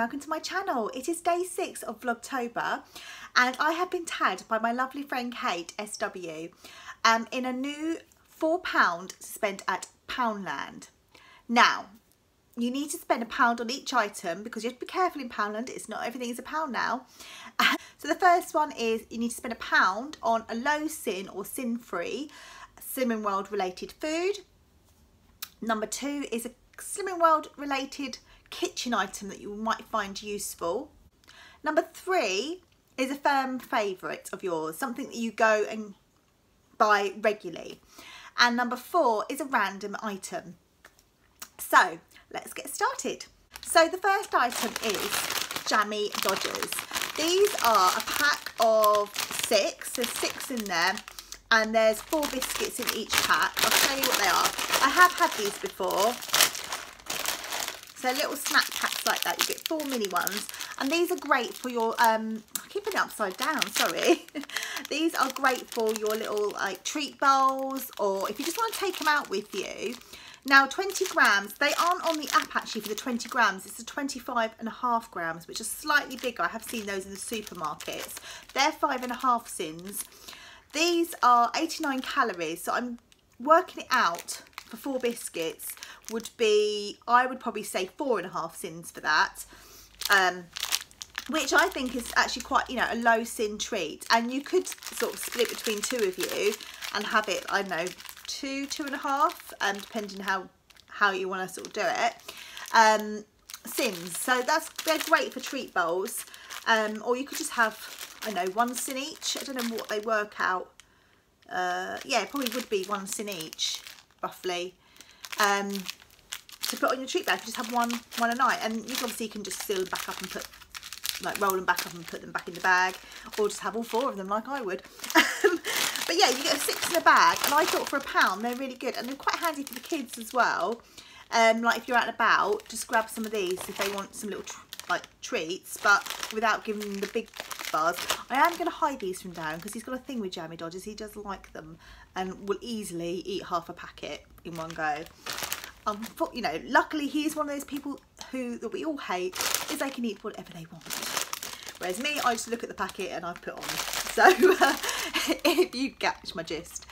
welcome to my channel. It is day 6 of Vlogtober and I have been tagged by my lovely friend Kate SW in a new £4 to spend at Poundland. Now, you need to spend £1 on each item because you have to be careful in Poundland. It's not everything is £1 now. So the first one is you need to spend £1 on a low sin or sin-free Slimming World related food. Number 2 is a Slimming World related kitchen item that you might find useful. Number 3 is a firm favourite of yours, something that you go and buy regularly. And number 4 is a random item. So let's get started. So the first item is Jammie Dodgers. These are a pack of 6, there's 6 in there, and there's 4 biscuits in each pack. I'll show you what they are. I have had these before. So little snack packs like that, you get 4 mini ones, and these are great for your I keep putting it upside down, sorry. These are great for your little like treat bowls, or if you just want to take them out with you. Now 20 grams, they aren't on the app actually for the 20 grams, it's the 25.5 grams, which are slightly bigger. I have seen those in the supermarkets. They're 5.5 sins. These are 89 calories, so I'm working it out for 4 biscuits would be, I would probably say 4.5 sins for that, which I think is actually quite, you know, a low sin treat. And you could sort of split between 2 of you and have it, I don't know, 2.5, depending how you want to sort of do it. Sins, so they're great for treat bowls, or you could just have, I don't know, 1 sin each. I don't know what they work out. Yeah, it probably would be 1 sin each, roughly. To put on your treat bag, you just have one a night, and you obviously can just seal them back up and put, like, roll them back up and put them back in the bag, or just have all 4 of them like I would. But yeah, you get 6 in a bag, and I thought for £1 they're really good, and they're quite handy for the kids as well. Like if you're out and about, just grab some of these if they want some little like treats, but without giving them the big bars. I am going to hide these from Darren because he's got a thing with Jammie Dodgers. He does like them and will easily eat half a packet in one go. You know, luckily he's one of those people that we all hate, is they can eat whatever they want. Whereas me, I just look at the packet and I put on. So if you catch my gist.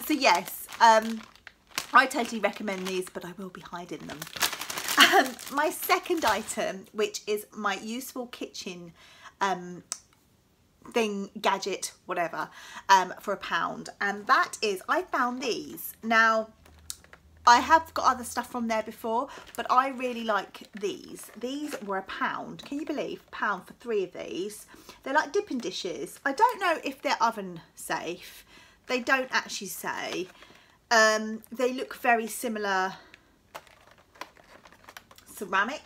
So yes, I totally recommend these, but I will be hiding them. My second item, which is my useful kitchen thing, gadget, whatever, for £1, and that is, I found these. Now I have got other stuff from there before, but I really like these. These were £1. Can you believe? £1 for 3 of these. They're like dipping dishes. I don't know if they're oven safe. They don't actually say. They look very similar. Ceramic,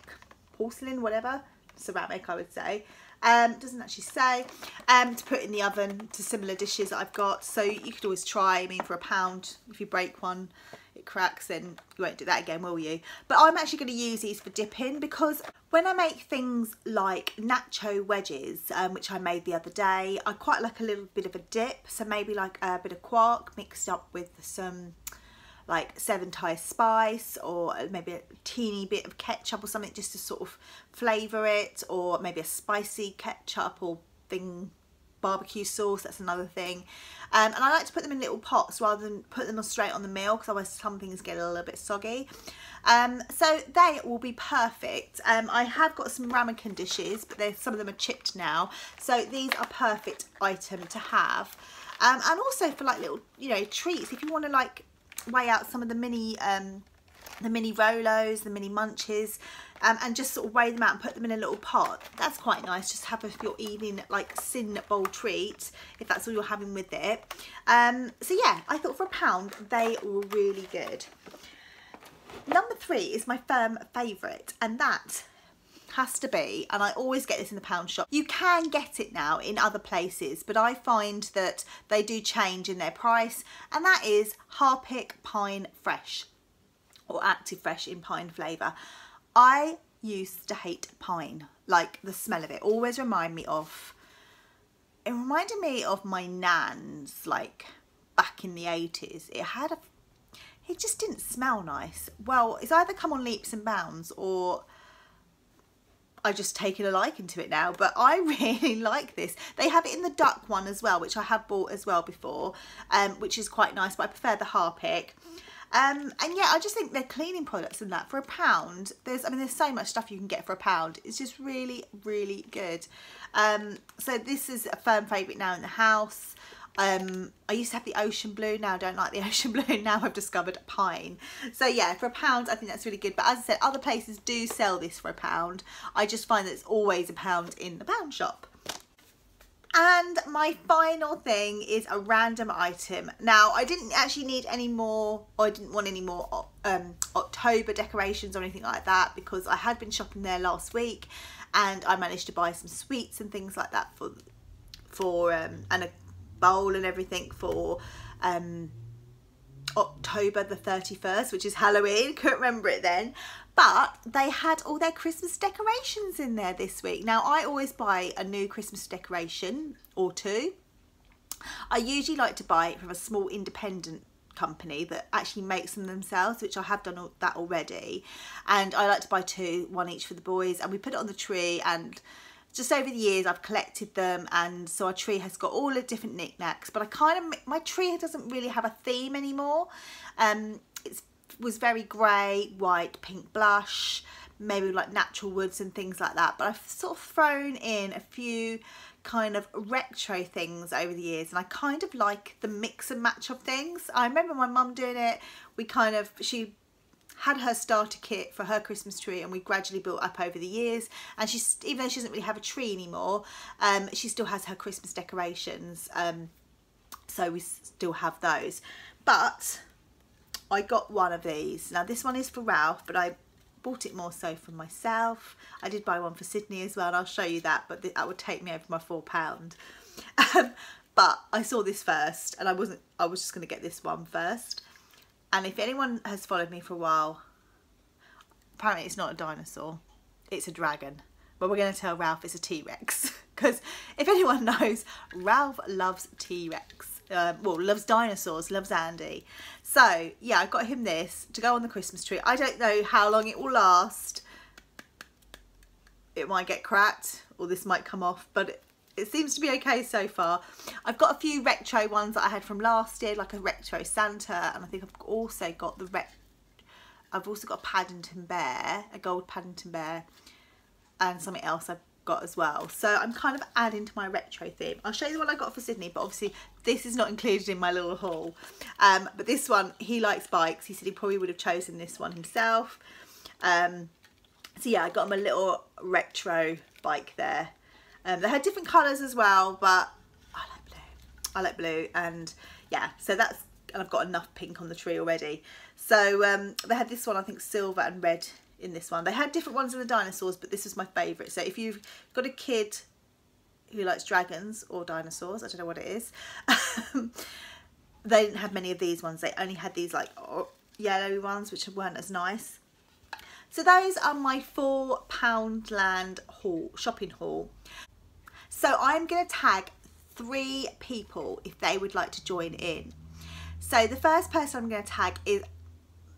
porcelain, whatever. Ceramic, I would say. Doesn't actually say. To put in the oven to similar dishes that I've got. So you could always try. I mean, for £1, if you break one, it cracks, then you won't do that again, will you? But I'm actually going to use these for dipping, because when I make things like nacho wedges, which I made the other day, I quite like a little bit of a dip. So maybe like a bit of quark mixed up with some like 7 Thai spice, or maybe a teeny bit of ketchup or something just to sort of flavour it, or maybe a spicy ketchup or thing, barbecue sauce, that's another thing. And I like to put them in little pots rather than put them straight on the meal, because otherwise some things get a little bit soggy. So they will be perfect. I have got some ramekin dishes, but some of them are chipped now, so these are perfect item to have. And also for like little, you know, treats, if you want to like weigh out some of the mini Rolos, the mini munches, and just sort of weigh them out and put them in a little pot. That's quite nice, just have your evening like sin bowl treat, if that's all you're having with it. So yeah, I thought for £1 they were really good. Number 3 is my firm favourite, and that has to be, and I always get this in the pound shop. You can get it now in other places, but I find that they do change in their price, and that is Harpic Pine Fresh, or Active Fresh in pine flavour. I used to hate pine, like the smell of it always reminded me of my nan's, like back in the 80s. It just didn't smell nice. Well, it's either come on leaps and bounds, or I just taken a liking to it now, but I really like this. They have it in the duck one as well, which I have bought as well before, which is quite nice, but I prefer the Harpic. And yeah, I just think they're cleaning products and that for £1. There's so much stuff you can get for £1. It's just really, really good. So this is a firm favourite now in the house. I used to have the ocean blue, now I don't like the ocean blue, now I've discovered pine. So yeah, for £1 I think that's really good, but as I said, other places do sell this for £1. I just find that it's always £1 in the pound shop. And my final thing is a random item. Now, I didn't actually need any more, or I didn't want any more October decorations or anything like that, because I had been shopping there last week and I managed to buy some sweets and things like that for and a bowl and everything for October the 31st, which is Halloween. Couldn't remember it then. But they had all their Christmas decorations in there this week. Now, I always buy a new Christmas decoration or two. I usually like to buy it from a small independent company that actually makes them themselves, which I have done that already. And I like to buy two, one each for the boys, and we put it on the tree. And just over the years I've collected them, and so our tree has got all the different knickknacks, but my tree doesn't really have a theme anymore. It was very grey, white, pink blush, maybe like natural woods and things like that, but I've sort of thrown in a few kind of retro things over the years, and I kind of like the mix and match of things. I remember my mum doing it. She had her starter kit for her Christmas tree, and we gradually built up over the years, and even though she doesn't really have a tree anymore, she still has her Christmas decorations, so we still have those. But I got one of these. Now this one is for Ralph, but I bought it more so for myself. I did buy one for Sydney as well, and I'll show you that, but that would take me over my £4. But I saw this first, and I was just going to get this one first. And if anyone has followed me for a while, apparently it's not a dinosaur, it's a dragon. But we're going to tell Ralph it's a T-Rex, because if anyone knows, Ralph loves T-Rex. Well, loves dinosaurs, loves Andy. So yeah, I got him this to go on the Christmas tree. I don't know how long it will last. It might get cracked, or this might come off, but it seems to be okay so far. I've got a few retro ones that I had from last year, like a retro Santa, and I think I've also got I've also got a Paddington Bear, a gold Paddington Bear, and something else I've got as well. So I'm kind of adding to my retro theme. I'll show you the one I got for Sydney, but obviously this is not included in my little haul. But this one, he likes bikes. He said he probably would have chosen this one himself. So yeah, I got him a little retro bike there. They had different colours as well, but I like blue. I like blue, and yeah, so and I've got enough pink on the tree already. So they had this one, I think silver and red in this one. They had different ones in the dinosaurs, but this was my favourite. So if you've got a kid who likes dragons or dinosaurs, I don't know what it is, they didn't have many of these ones. They only had these like yellow ones, which weren't as nice. So those are my 4 Poundland shopping haul. So I'm going to tag 3 people if they would like to join in. So the first person I'm going to tag is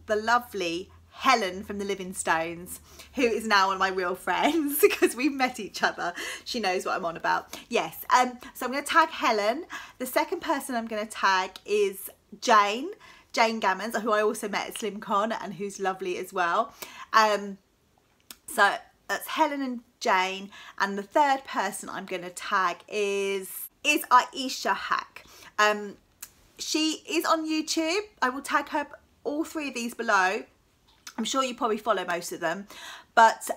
the lovely Helen from the Livingstones, who is now one of my real friends because we've met each other. She knows what I'm on about. Yes, so I'm going to tag Helen. The second person I'm going to tag is Jane Gammons, who I also met at SlimCon and who's lovely as well. So that's Helen and Jane, and the third person I'm going to tag is AyeshaHak. She is on YouTube. I will tag her, all 3 of these below. I'm sure you probably follow most of them, but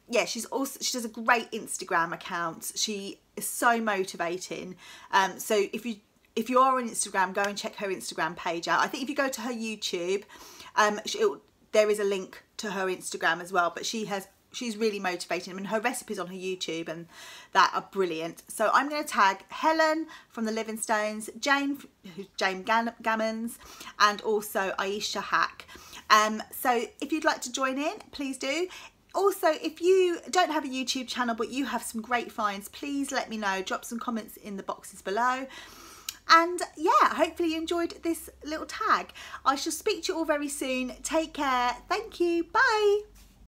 yeah, she does a great Instagram account. She is so motivating. So if you are on Instagram, go and check her Instagram page out. I think if you go to her YouTube, there is a link to her Instagram as well, but she's really motivating. I mean, her recipes on her YouTube and that are brilliant. So I'm going to tag Helen from the Livingstones, Jane Gammons, and also AyeshaHak. So if you'd like to join in, please do. Also, if you don't have a YouTube channel but you have some great finds, please let me know. Drop some comments in the boxes below. And yeah, hopefully you enjoyed this little tag. I shall speak to you all very soon. Take care. Thank you. Bye.